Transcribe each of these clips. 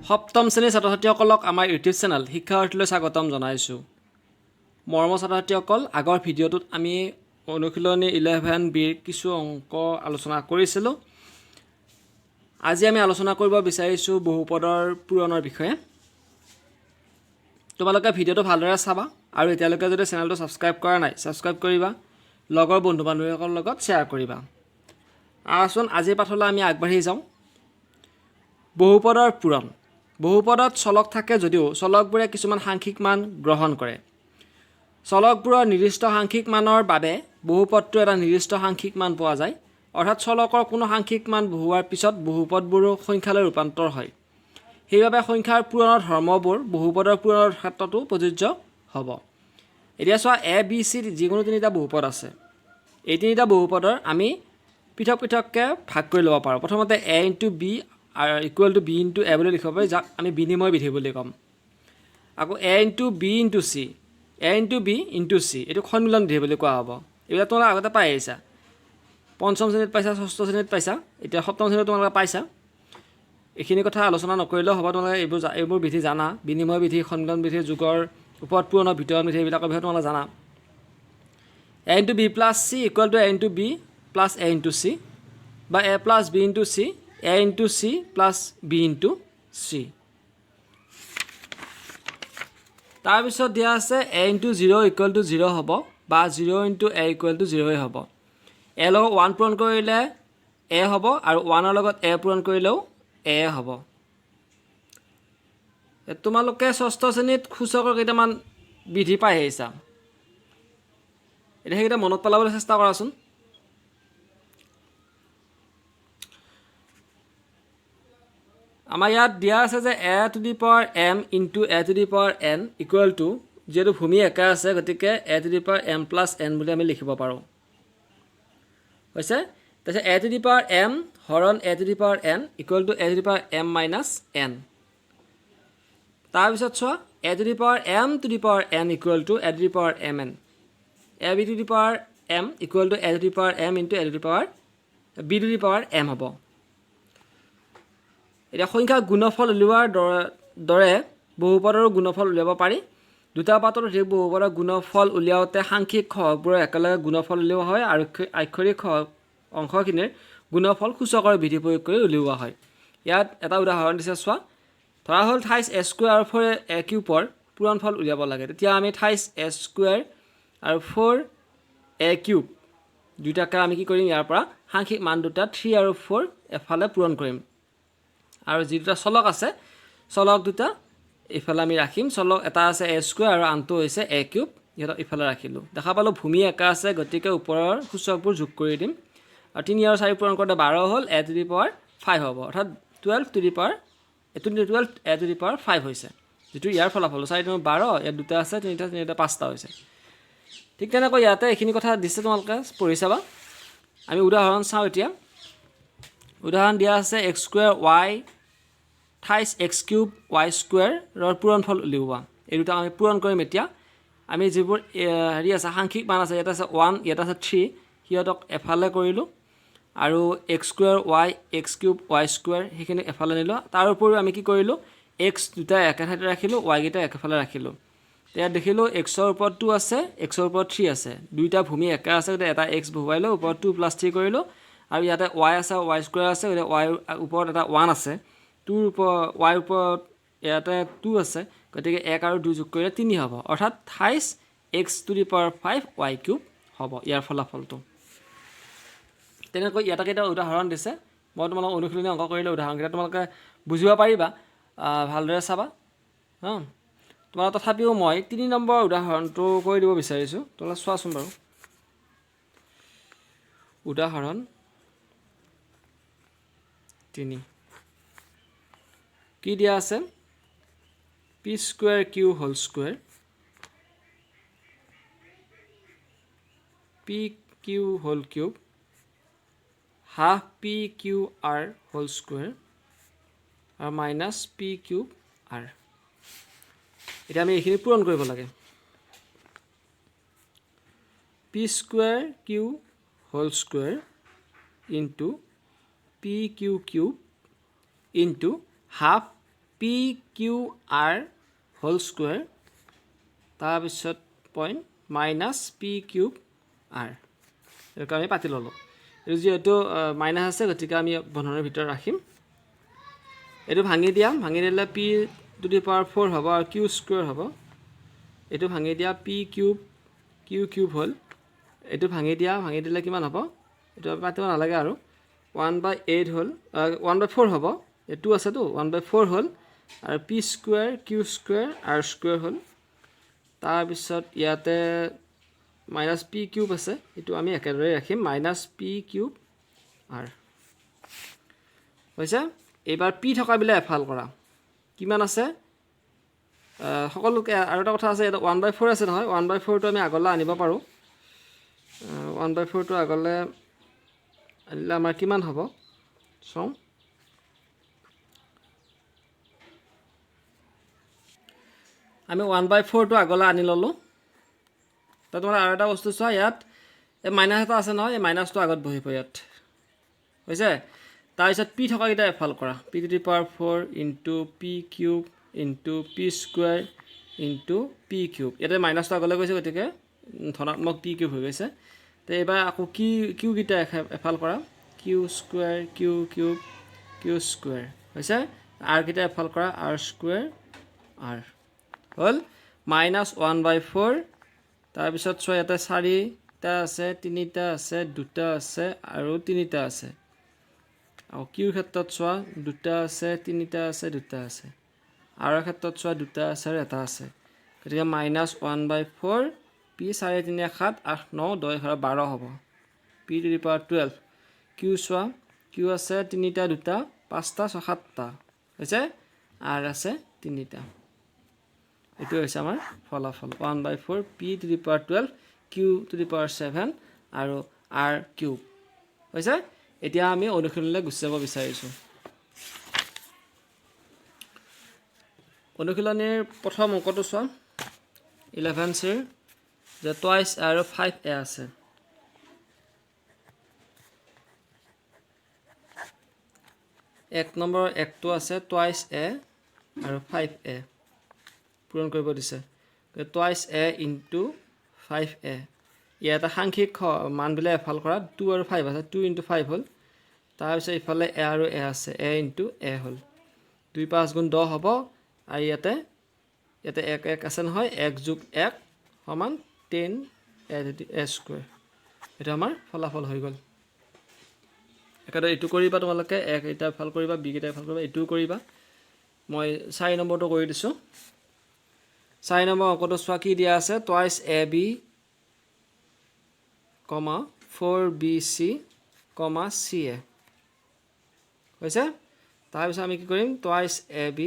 সপ্তম শ্ৰেণীৰ ছাত্ৰ ছাত্ৰীসকলক আমাৰ ইউটিউব চেনেল শিক্ষাৰ্থীলৈ স্বাগতম জনাইছোঁ। মৰমৰ ছাত্ৰ ছাত্ৰীসকল, আগৰ ভিডিঅ'টোত আমি অনুশীলনী 11Bৰ কিছু অংক আলোচনা কৰিছিলোঁ। আজি আমি আলোচনা কৰিব বিচাৰিছোঁ বহুপদৰ পূৰণৰ বিষয়ে। তোমালোকে ভিডিঅ'টো ভালদৰে চাবা আৰু এতিয়ালৈকে যদি চেনেলটো ছাবস্ক্ৰাইব কৰা নাই, ছাবস্ক্ৰাইব কৰিবা, লগৰ বন্ধু বান্ধৱীসকলৰ লগত শ্বেয়াৰ কৰিবা। আহচোন আজিৰ পাঠলৈ আমি আগবাঢ়ি যাওঁ। বহুপদৰ পূৰণ। বহুপদত চলক থাকে যদিও চলকবোৰে কিছুমান সাংখ্যিক মান গ্ৰহণ কৰে। চলকবোৰৰ নিৰ্দিষ্ট সাংখ্যিক মানৰ বাবে বহুপদটো এটা নিৰ্দিষ্ট সাংখ্যিক মান পোৱা যায়। অৰ্থাৎ চলকৰ কোনো সাংখ্যিক মান বহুৱাৰ পিছত বহুপদবোৰো সংখ্যালৈ ৰূপান্তৰ হয়। সেইবাবে সংখ্যাৰ পূৰণৰ ধৰ্মবোৰ বহুপদৰ পূৰণৰ ক্ষেত্ৰতো প্ৰযোজ্য হ'ব। এতিয়া চোৱা, এ বি চি যিকোনো তিনিটা বহুপদ আছে। এই তিনিটা বহুপদৰ আমি পৃথক পৃথককৈ ভাগ কৰি ল'ব পাৰোঁ। প্ৰথমতে A into B equal to B into A বুলি লিখিব পাৰি, যাক আমি বিনিময় বিধি বুলি ক'ম। আকৌ এ into B into C, A into B into C, এইটো সন্মিলন বিধি বুলি কোৱা হ'ব। এইবিলাক তোমালোকে আগতে পাই আহিছা, পঞ্চম শ্ৰেণীত পাইছা, ষষ্ঠ শ্ৰেণীত পাইছা, এতিয়া সপ্তম শ্ৰেণীত তোমালোকে পাইছা। এইখিনি কথা আলোচনা নকৰিলেও হ'ব, তোমালোকে এইবোৰ বিধি জানা। বিনিময় বিধি, সন্মিলন বিধি, যুগৰ ওপৰত পূৰণৰ ভিতৰৰ বিধি, এইবিলাকৰ বিষয়ে তোমালোকে জানা। A into B plus C equal to A into B plus A into C, বা A plus B into C, A into C plus B into C. তাৰপিছত দিয়া আছে এ ইনটু 0 ইকুৱেল টু 0 হ'ব, বা 0 ইনটু এ ইকুৱেল টু 0 হ'ব। এ লগত 1 পূৰণ কৰিলে এ হ'ব, আৰু 1ৰ লগত এ পূৰণ কৰিলেও এ হ'ব। তোমালোকে ষষ্ঠ শ্ৰেণীত সূচকৰ কেইটামান বিধি পাই আহিছা। এতিয়া সেইকেইটা মনত পেলাবলৈ চেষ্টা কৰাচোন। আমাৰ ইয়াত দিয়া আছে যে A to the power M into A to the power N equal to, যিহেতু ভূমি একে আছে গতিকে A to the power M plus N বুলি আমি লিখিব পাৰোঁ। হৈছে? তাৰপিছত A to the power M হৰণ A to the power N equal to A to the power M minus N. তাৰপিছত চোৱা, A to the power M to the power N equal to A to the power M N. A B to the power M equal to A to the power M into A to the power B to the power M হ'ব। এতিয়া সংখ্যাৰ গুণফল উলিওৱাৰ দৰে বহুপদৰো গুণফল উলিয়াব পাৰি। দুটা পাতৰ অধিক বহুপদৰ গুণফল উলিয়াওঁতে সাংখ্যিক সহগবোৰৰ একেলগে গুণফল উলিওৱা হয়, আৰু আক্ষৰিক অংশখিনিৰ গুণফল সূচকৰ বিধি প্ৰয়োগ কৰি উলিওৱা হয়। ইয়াত এটা উদাহৰণ দিছে চোৱা। ধৰা হ'ল 28 এ স্কুৱেৰ আৰু 4 এ কিউবৰ পূৰণফল উলিয়াব লাগে। তেতিয়া আমি 28 এ স্কুৱেৰ আৰু 4 এ কিউব দুয়োটাকে আমি কি কৰিম, ইয়াৰ পৰা সাংখ্যিক মান দুটা 3 আৰু 4 এফালে পূৰণ কৰিম। আৰু যি দুটা চলক আছে, চলক দুটা এইফালে আমি ৰাখিম। চলক এটা আছে এ স্কুৱেৰ আৰু আনটো হৈছে এ কিউব, ইহঁতক ইফালে ৰাখিলোঁ। দেখা পালোঁ ভূমি একা আছে, গতিকে ওপৰৰ সূচকবোৰ যোগ কৰি দিম। আৰু 3 আৰু 4 পূৰণ কৰোঁতে 12 হ'ল, এ টু দি পাৱাৰ 5 হ'ব। অৰ্থাৎ 12 two the power A to the power 5 হৈছে, যিটো ইয়াৰ ফলাফল। 4 × 12, ইয়াত দুটা আছে, তিনিটা 5টা হৈছে। ঠিক তেনেকৈ ইয়াতে এইখিনি কথা দিছে, তোমালোকে পঢ়ি চাবা। আমি উদাহৰণ চাওঁ এতিয়া। উদাহৰণ দিয়া আছে X square Y 28 X cube Y স্কুৱেৰৰ পূৰণফল উলিওৱা। এই দুটা আমি পূৰণ কৰিম এতিয়া। আমি যিবোৰ হেৰি আছে, সাংখ্যিক মান আছে, ইয়াত আছে 1, ইয়াত আছে 3, সিহঁতক এফালে কৰিলোঁ। আৰু x square Y X cube Y square সেইখিনি এফালে নিলোঁ। তাৰ উপৰিও আমি কি কৰিলোঁ, এক্স দুটা একে ঠাইতে ৰাখিলোঁ, ৱাইকেইটা একেফালে ৰাখিলোঁ। ইয়াত দেখিলোঁ এক্সৰ ওপৰত 2 আছে, এক্সৰ ওপৰত 3 আছে। দুইটা ভূমি একে আছে, গতিকে এটা এক্স বহুৱাই লৈ ওপৰত 2 + 3 কৰিলোঁ। আৰু ইয়াতে ৱাই আছে, ৱাই স্কুৱেৰ আছে, গতিকে ৱাইৰ ওপৰত এটা 1 আছে। ৱাইৰ ওপৰত ইয়াতে 2 আছে, গতিকে 1 আৰু 2 যোগ কৰিলে 3 হ'ব। অৰ্থাৎ 28 x two the power 5 Y cube হ'ব ইয়াৰ ফলাফলটো। তেনেকৈ ইয়াতে কেইটা উদাহৰণ দিছে। মই তোমালোকক অনুশীলনী অংক কৰিলে উদাহৰণকেইটা তোমালোকে বুজিব পাৰিবা, ভালদৰে চাবা। তোমালোক তথাপিও মই 3 নম্বৰ উদাহৰণটো কৰি দিব বিচাৰিছোঁ, তোমালোকে চোৱাচোন বাৰু। উদাহৰণ 3 কি দিয়া আছে, P square Q whole square P Q whole cube half P Q R whole square আৰু মাইনাছ পি কিউব আৰ। এতিয়া আমি এইখিনি পূৰণ কৰিব লাগে। P square Q whole square into P Q cube into half P Q R whole square তাৰপিছত point minus P cube R এইটো আমি পাতি ল'লোঁ এইটো যিহেতু মাইনাছ আছে গতিকে আমি বন্ধনৰ ভিতৰত ৰাখিম এইটো ভাঙি দিলে পি টু দি পাৱাৰ 4 হ'ব আৰু কিউ স্কুৱেৰ হ'ব এইটো ভাঙি দিয়া পি কিউব হ'ল এইটো ভাঙি দিলে কিমান হ'ব এইটো পাতিব নালাগে আৰু 1/8 হ'ল 1/4 হ'ব এইটো আছেতো 1/4 হ'ল আৰু P square Q square R square হ'ল তাৰপিছত ইয়াতে মাইনাছ পি কিউব আছে এইটো আমি একেদৰে ৰাখিম মাইনাছ পি কিউব আৰ হৈছে এইবাৰ পি থকাবিলাক এফাল কৰা কিমান আছে সকলোকে আৰু এটা কথা আছে এটা 1/4 আছে নহয় 1/4টো আমি আগলৈ আনিব পাৰোঁ 1/4টো আগলৈ আনিলে আমাৰ কিমান হ'ব চাওঁ আমি 1/4টো আগলৈ আনি ল'লোঁ তো তোমাৰ আৰু এটা বস্তু চোৱা ইয়াত এই মাইনাছ এটা আছে নহয় এই মাইনাছটো আগত বহিব ইয়াত হৈছে তাৰপিছত পি থকাকেইটা এফাল কৰা P to the power 4 into P cube into P square into P cube ইয়াতে মাইনাছটো আগলৈ গৈছে গতিকে ধনাত্মক পি কিউব হৈ গৈছে তো এইবাৰ আকৌ কিউকেইটা এফাল কৰা Q square Q cube Q square হৈছে আৰকেইটা এফাল কৰা আৰ স্কুৱেৰ আৰ হ'ল মাইনাছ 1/4 তাৰপিছত চোৱা ইয়াতে 4টা আছে 3টা আছে 2টা আছে আৰু 3টা আছে আৰু কিউৰ ক্ষেত্ৰত চোৱা 2টা আছে 3টা আছে 2টা আছে আৰৰ ক্ষেত্ৰত চোৱা 2টা আছে আৰু এটা আছে গতিকে মাইনাছ 1/4 পি 4 3 7 8 9 10 11 12 হ'ব P to the power 12 Q চোৱা কিউ আছে 3টা 2টা 5টা 6 7টা হৈছে আৰ আছে 3টা এইটো হৈছে আমাৰ ফলাফল 1/4 P to the power 12 Q to the power 7 আৰু আৰ কিউব হৈছে এতিয়া আমি অনুশীলনলৈ গুচি যাব বিচাৰিছোঁ অনুশীলনীৰ প্ৰথম অংকটো চোৱা 11C যে টুৱাইছ আৰু 5a আছে এক নম্বৰ একটো আছে টুৱাইছ a আৰু 5a পূৰণ কৰিব দিছে টুৱাইছ a ইনটু 5a ইয়াতে সাংখ্যিক মানবিলাক এফাল কৰা 2 আৰু 5 আছে 2 × 5 হ'ল তাৰপিছত ইফালে a আৰু a আছে a × a হ'ল 2 5 গুণ 10 হ'ব আৰু ইয়াতে 1 আছে নহয় 1 + 1 সমান 10a স্কুৱেৰ এইটো আমাৰ ফলাফল হৈ গ'ল একেদৰে এইটো কৰিবা তোমালোকে এটা এফাল কৰিবা বি কেইটা এফাল কৰিবা এইটোও কৰিবা মই 4 নম্বৰটো কৰি দিছোঁ 4 নম্বৰ অংকটো চোৱা কি দিয়া আছে টুৱাইছ ab, 4bc, ca হৈছে তাৰপিছত আমি কি কৰিম twice ab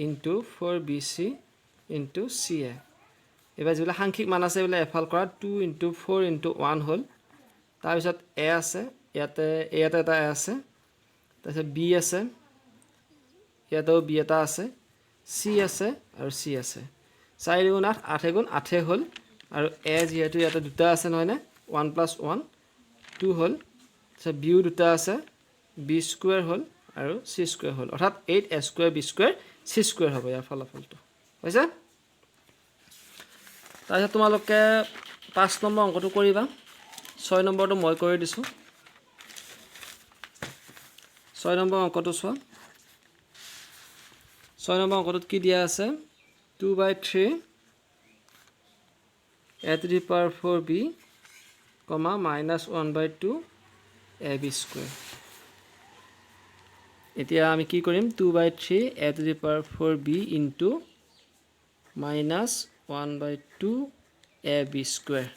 into 4bc into ca এইবাৰ যিবিলাক সাংখ্যিক মান আছে এইবিলাক এফাল কৰা 2 × 4 × 1 হ'ল তাৰপিছত a আছে ইয়াতে এটা a আছে তাৰপিছত b আছে ইয়াতেও b এটা আছে c আছে আৰু c আছে 4 × 8 8 × 8 হ'ল আৰু a যিহেতু ইয়াতে দুটা আছে নহয়নে 1 + 1 2 হ'ল তাৰপিছত বিও দুটা আছে b স্কুৱেৰ হ'ল আৰু c স্কুৱেৰ হ'ল অৰ্থাৎ 8a square b square c square হ'ব ইয়াৰ ফলাফলটো হৈছে তাৰপিছত তোমালোকে 5 নম্বৰ অংকটো কৰিবা 6 নম্বৰটো মই কৰি দিছোঁ 6 নম্বৰ অংকটো চোৱা 6 নম্বৰ অংকটোত কি দিয়া আছে 2/3 a to the power 4b, minus 1/2 ab square এতিয়া আমি কি কৰিম 2/3 a to the power 4b into minus 1/2 ab square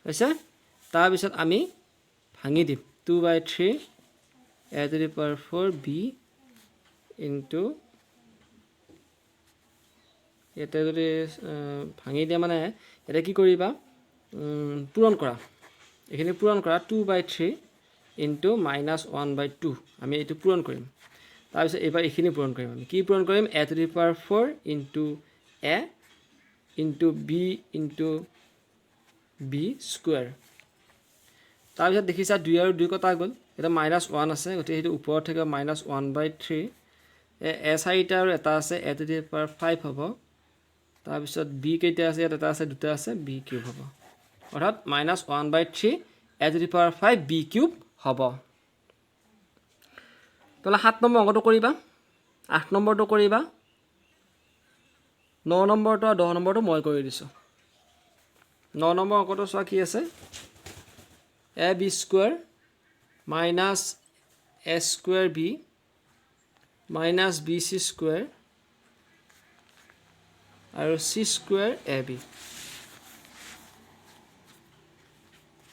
হৈছে তাৰপিছত আমি ভাঙি দিম 2/3 a to the power 4b into ইয়াতে যদি ভাঙি দিয়া মানে এটা কি কৰিবা পূৰণ কৰা এখানে পূৰণ কৰা 2/3 into minus 1/2 আমি এইটো পূৰণ কৰিম তাৰপিছত এবাৰ এখিনি পূৰণ কৰিম আমি কি পূৰণ কৰিম a to the power 4 into a into b into b square তাৰপিছত দেখিছা 2 আৰু 2 কটা গ'ল এটা -1 আছে গতিকে সেইটো ওপৰত থাকে -1/3 এ চাৰিটা আৰু এটা আছে এ টু দি পাৱাৰ 5 হ'ব তাৰপিছত বি কেইটা আছে ইয়াত এটা আছে দুটা আছে বি কিউব হ'ব অৰ্থাৎ -1/3 A to the power 5 B cube হ'ব তাহলে 7 নম্বৰ অংকটো কৰিবা 8 নম্বৰটো কৰিবা 9 নম্বৰটো আৰু 10 নম্বৰটো মই কৰি দিছোঁ 9 নম্বৰ অংকটো চোৱা কি আছে ab square - a square b minus bc square আৰু c square ab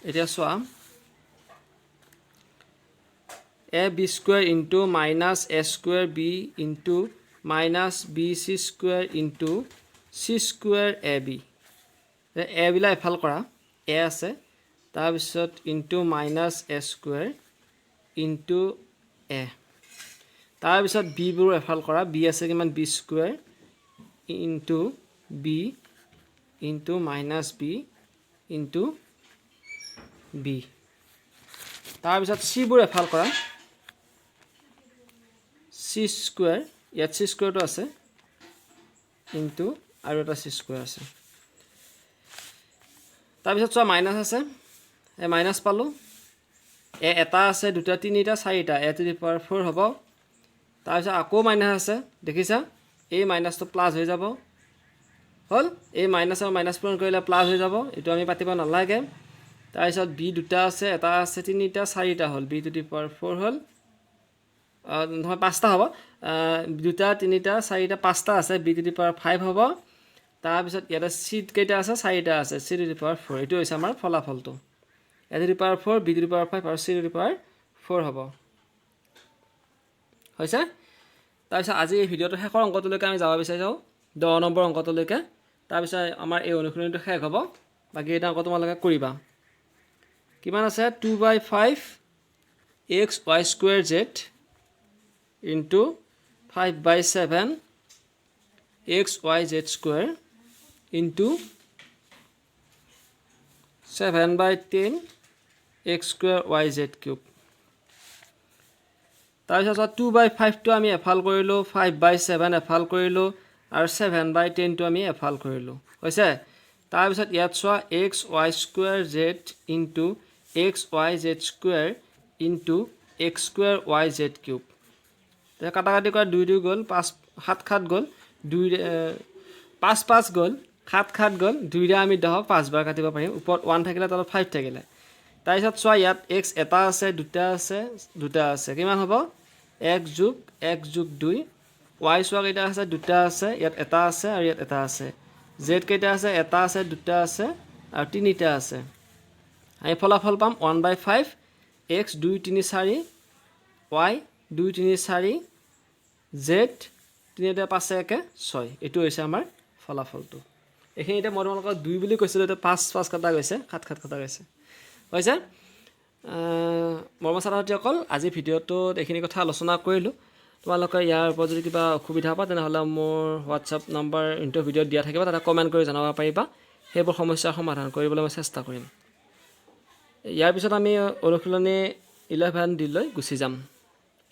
এতিয়া চোৱা ab square into minus a square b into minus bc square into c square ab a বিলা এফাল কৰা a আছে তাৰপিছত into minus a square into a তাৰপিছত b বোৰ এফাল কৰা b আছে কিমান b square into b into minus b into b তাৰপিছত c বোৰ এফাল কৰা c স্কয়াৰ ইয়াত c স্কয়াৰটো আছে into আৰু এটা c স্কয়াৰ আছে তাৰপিছত চোৱা মাইনাস আছে এ মাইনাস পালো এ এটা আছে দুটা তিনিটা চাৰিটা এ টু দি পাৱাৰ 4 হ'ব তাৰপিছত আকৌ মাইনাস আছে দেখিছা এই মাইনাসটো প্লাস হৈ যাব হল এই মাইনাস আৰু মাইনাস পূৰণ কৰিলে প্লাস হৈ যাব এটো আমি পাতিব নালাগে তাৰপিছত বি দুটা আছে এটা আছে তিনিটা চাৰিটা হল বি টু দি পাৱাৰ 4 হল নহয় পাঁচটা হ'ব দুটা তিনিটা চাৰিটা পাঁচটা আছে বি টু দি পাৱাৰ 5 হ'ব তাৰপিছত ইয়াতে সি কেইটা আছে চাৰিটা আছে সি টু দি পাৱাৰ 4 এটো হৈছে আমাৰ ফলাফলটো A to the power 4 B to the power 5 আৰু সি টু দি পাৱাৰ 4 হ'ব হৈছে তাৰপিছত আজি এই ভিডিওটো শেষৰ অংকটোলৈকে আমি যাব বিচাৰিছো 10 নম্বৰ অংকটোলৈকে তাৰপিছত আমাৰ এই অনুশীলনীটো শেষ হ'ব বাকি এটা অংক তোমালোকে কৰিবা কিমান আছে 2/5 x y square z into 5/7 x y z square into 7/10 x square y z cube তাৰপিছত 2/5 টো আমি এফাল কৰিলো 5/7 এফাল কৰিলো আৰু 7/10 টো আমি এফাল কৰিলো হৈছে তাৰপিছত ইয়াত চোৱা x y square z into x y z square into x square y z cube তে কাটাকাটি কৰা 2 2 গল 5 7 7 গল 2 5 5 গল 7 7 গল 2 ৰে আমি 10 5 বাৰ কাটিব পাৰিম ওপৰত 1 থাকিলে তলত 5 থাকিলে তাৰপিছত চোৱা ইয়াত x এটা আছে দুটা আছে কিমান হ'ব 1 + 1 + 2 y চোৱা কেইটা আছে দুটা আছে ইয়াত এটা আছে আৰু ইয়াত এটা আছে z কেইটা আছে এটা আছে দুটা আছে আৰু তিনিটা আছে আমি ফলাফল পাম 1/5 x 2 3 4 y 2 3 4 z 3 5 1 6 এটো হৈছে আমাৰ ফলাফলটো এখিনিতে মই তোমালোকক 2 বুলি কৈছিলো এটা 5 5 কাটা গৈছে 7 7 কাটা গৈছে হৈছে মৰমছাৰাহতীসকল আজি ভিডিওটোত এইখিনি কথা আলোচনা কৰিলো তোমালোকে ইয়াৰ ওপৰত যদি কিবা অসুবিধা পা তেনেহলে মোৰ WhatsApp নম্বৰ ইনটো ভিডিও দিয়া থাকিব তাতে কমেন্ট কৰি জনাব পাৰিবা হেবোৰ সমস্যাৰ সমাধান কৰিবলৈ মই চেষ্টা কৰিম ইয়াৰ পিছত আমি অনুশীলনী 11 দিলৈ গুছি যাম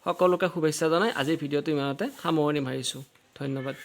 সকলোকে শুভেচ্ছা জনাই আজি ভিডিওটো ইমানতে সামৰণি মাৰিছো ধন্যবাদ